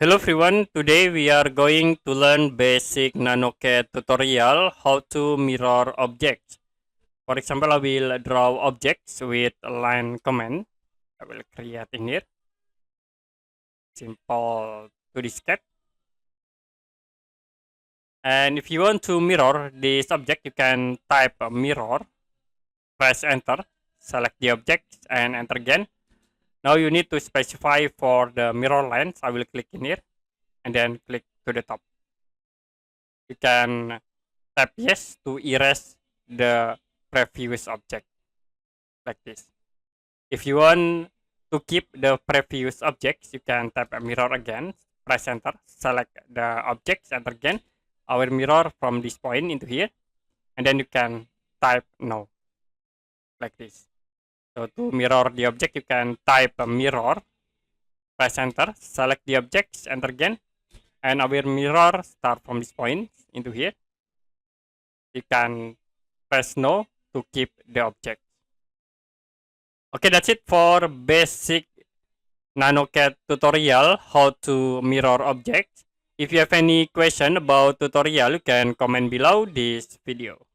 Hello everyone, today we are going to learn basic NanoCAD tutorial how to mirror objects. For example, I will draw objects with a line command. I will create in here. Simple to the sketch. And if you want to mirror this object, you can type mirror, press enter, select the object and enter again. Now you need to specify for the mirror lines. I will click in here and then click to the top. You can tap yes to erase the previous object like this. If you want to keep the previous objects, you can tap a mirror again, press enter, select the objects, enter again. I will mirror from this point into here, and then you can type no, like this. So to mirror the object, you can type a mirror, press enter, select the objects, enter again, and I will mirror start from this point into here. You can press no to keep the object. Okay, that's it for basic NanoCAD tutorial how to mirror objects. If you have any question about tutorial, you can comment below this video.